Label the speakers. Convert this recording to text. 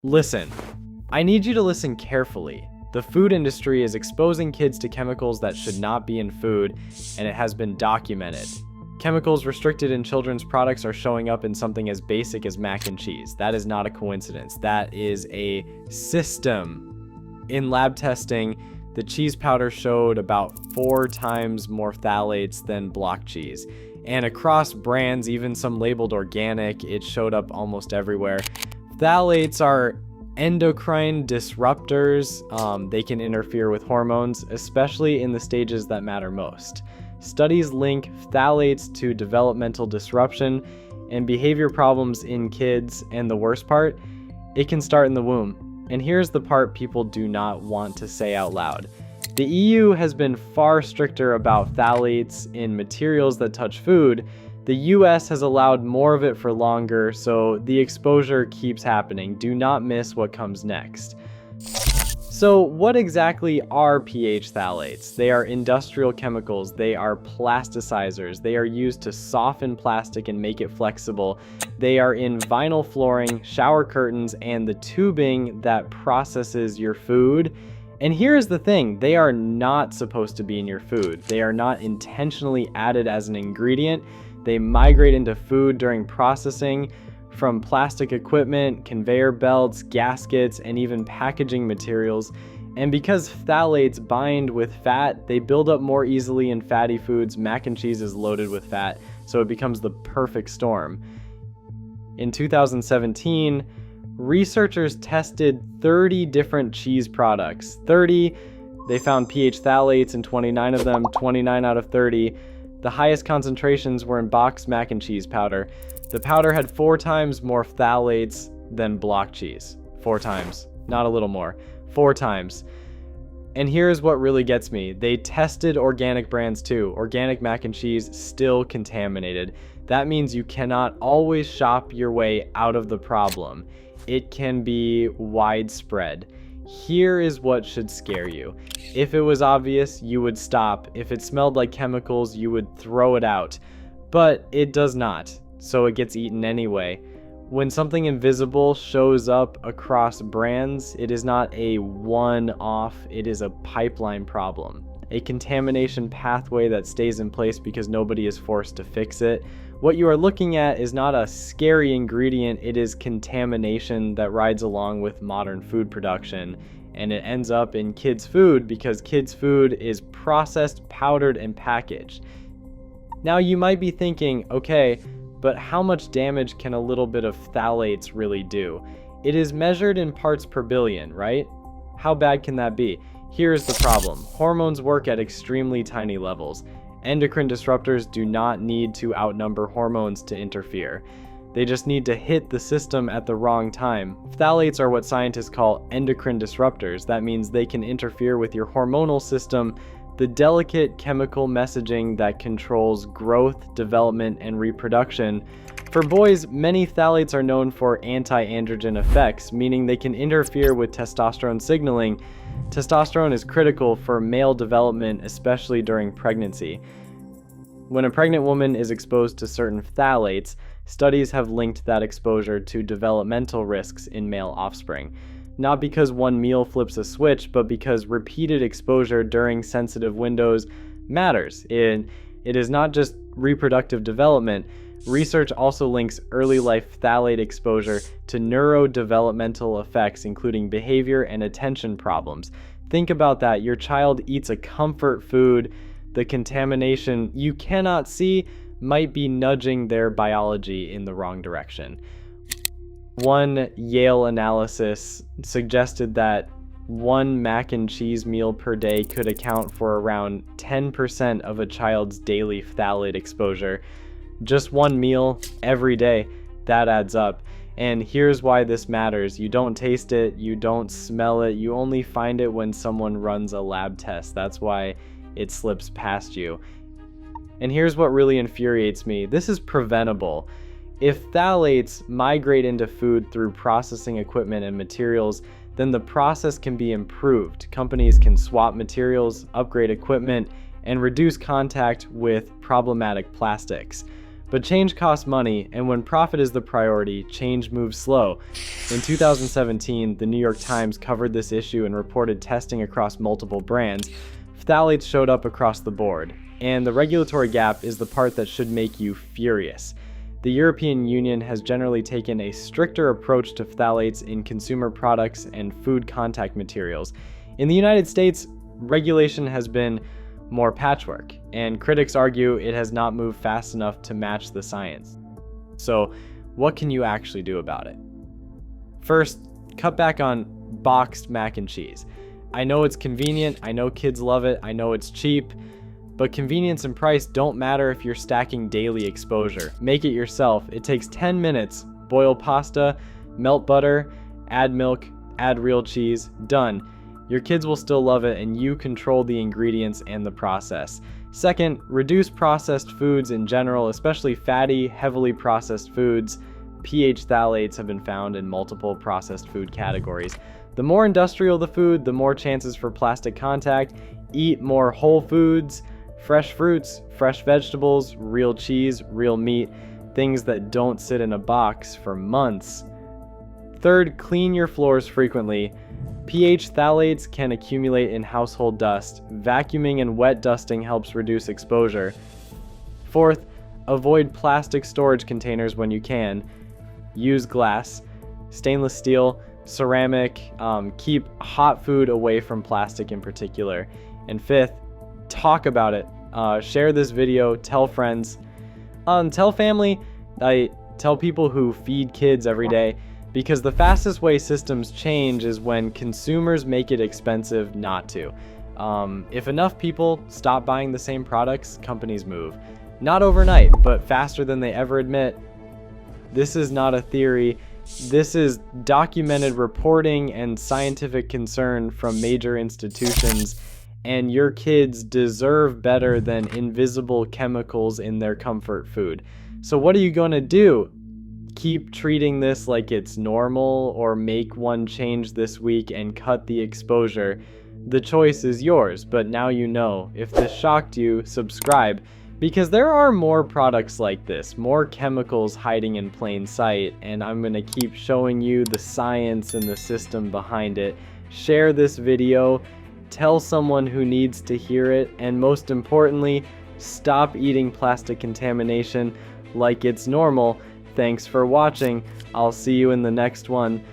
Speaker 1: Listen, I need you to listen carefully. The food industry is exposing kids to chemicals that should not be in food, and it has been documented. Chemicals restricted in children's products are showing up in something as basic as mac and cheese. That is not a coincidence. That is a system. In lab testing, the cheese powder showed about 4 times more phthalates than block cheese. And across brands, even some labeled organic, it showed up almost everywhere. Phthalates are endocrine disruptors. They can interfere with hormones, especially in the stages that matter most. Studies link phthalates to developmental disruption and behavior problems in kids, and the worst part, it can start in the womb. And here's the part people do not want to say out loud. The EU has been far stricter about phthalates in materials that touch food. The US has allowed more of it for longer, so the exposure keeps happening. Do not miss what comes next. So what exactly are pH phthalates? They are industrial chemicals, they are plasticizers, they are used to soften plastic and make it flexible. They are in vinyl flooring, shower curtains, and the tubing that processes your food. And here's the thing, they are not supposed to be in your food. They are not intentionally added as an ingredient. They migrate into food during processing, from plastic equipment, conveyor belts, gaskets, and even packaging materials. And because phthalates bind with fat, they build up more easily in fatty foods. Mac and cheese is loaded with fat, so it becomes the perfect storm. In 2017, researchers tested 30 different cheese products. 30, they found pH phthalates in 29 of them, 29 out of 30. The highest concentrations were in boxed mac and cheese powder. The powder had 4 times more phthalates than block cheese. 4 times, not a little more, 4 times. And here's what really gets me. They tested organic brands too. Organic mac and cheese still contaminated. That means you cannot always shop your way out of the problem. It can be widespread. Here is what should scare you. If it was obvious, you would stop. If it smelled like chemicals, you would throw it out. But it does not, so it gets eaten anyway. When something invisible shows up across brands, it is not a one-off, it is a pipeline problem. A contamination pathway that stays in place because nobody is forced to fix it. What you are looking at is not a scary ingredient, it is contamination that rides along with modern food production. And it ends up in kids' food because kids' food is processed, powdered, and packaged. Now you might be thinking, okay, but how much damage can a little bit of phthalates really do? It is measured in parts per billion, right? How bad can that be? Here's the problem. Hormones work at extremely tiny levels. Endocrine disruptors do not need to outnumber hormones to interfere. They just need to hit the system at the wrong time. Phthalates are what scientists call endocrine disruptors. That means they can interfere with your hormonal system, the delicate chemical messaging that controls growth, development, and reproduction. For boys, many phthalates are known for anti-androgen effects, meaning they can interfere with testosterone signaling. Testosterone is critical for male development, especially during pregnancy. When a pregnant woman is exposed to certain phthalates, studies have linked that exposure to developmental risks in male offspring. Not because one meal flips a switch, but because repeated exposure during sensitive windows matters. It is not just reproductive development. Research also links early life phthalate exposure to neurodevelopmental effects, including behavior and attention problems. Think about that. Your child eats a comfort food. The contamination you cannot see might be nudging their biology in the wrong direction. One Yale analysis suggested that one mac and cheese meal per day could account for around 10% of a child's daily phthalate exposure. Just one meal every day, that adds up. And here's why this matters. You don't taste it, you don't smell it, you only find it when someone runs a lab test. That's why it slips past you. And here's what really infuriates me. This is preventable. If phthalates migrate into food through processing equipment and materials, then the process can be improved. Companies can swap materials, upgrade equipment, and reduce contact with problematic plastics. But change costs money, and when profit is the priority, change moves slow. In 2017, the New York Times covered this issue and reported testing across multiple brands. Phthalates showed up across the board, and the regulatory gap is the part that should make you furious. The European Union has generally taken a stricter approach to phthalates in consumer products and food contact materials. In the United States, regulation has been more patchwork, and critics argue it has not moved fast enough to match the science. So, what can you actually do about it? First, cut back on boxed mac and cheese. I know it's convenient, I know kids love it, I know it's cheap, but convenience and price don't matter if you're stacking daily exposure. Make it yourself. It takes 10 minutes. Boil pasta, melt butter, add milk, add real cheese, done. Your kids will still love it, and you control the ingredients and the process. Second, reduce processed foods in general, especially fatty, heavily processed foods. pH phthalates have been found in multiple processed food categories. The more industrial the food, the more chances for plastic contact. Eat more whole foods, fresh fruits, fresh vegetables, real cheese, real meat, things that don't sit in a box for months. Third, clean your floors frequently. pH phthalates can accumulate in household dust. Vacuuming and wet dusting helps reduce exposure. Fourth, avoid plastic storage containers when you can. Use glass, stainless steel, ceramic. Keep hot food away from plastic in particular. And fifth, talk about it. Share this video, tell friends, tell family, tell people who feed kids every day. Because the fastest way systems change is when consumers make it expensive not to. If enough people stop buying the same products, companies move. Not overnight, but faster than they ever admit. This is not a theory. This is documented reporting and scientific concern from major institutions, and your kids deserve better than invisible chemicals in their comfort food. So what are you going to do? Keep treating this like it's normal, or make one change this week and cut the exposure? The choice is yours, but now you know. If this shocked you, subscribe, because there are more products like this, more chemicals hiding in plain sight, and I'm gonna keep showing you the science and the system behind it. Share this video, tell someone who needs to hear it, and most importantly, stop eating plastic contamination like it's normal. Thanks for watching. I'll see you in the next one.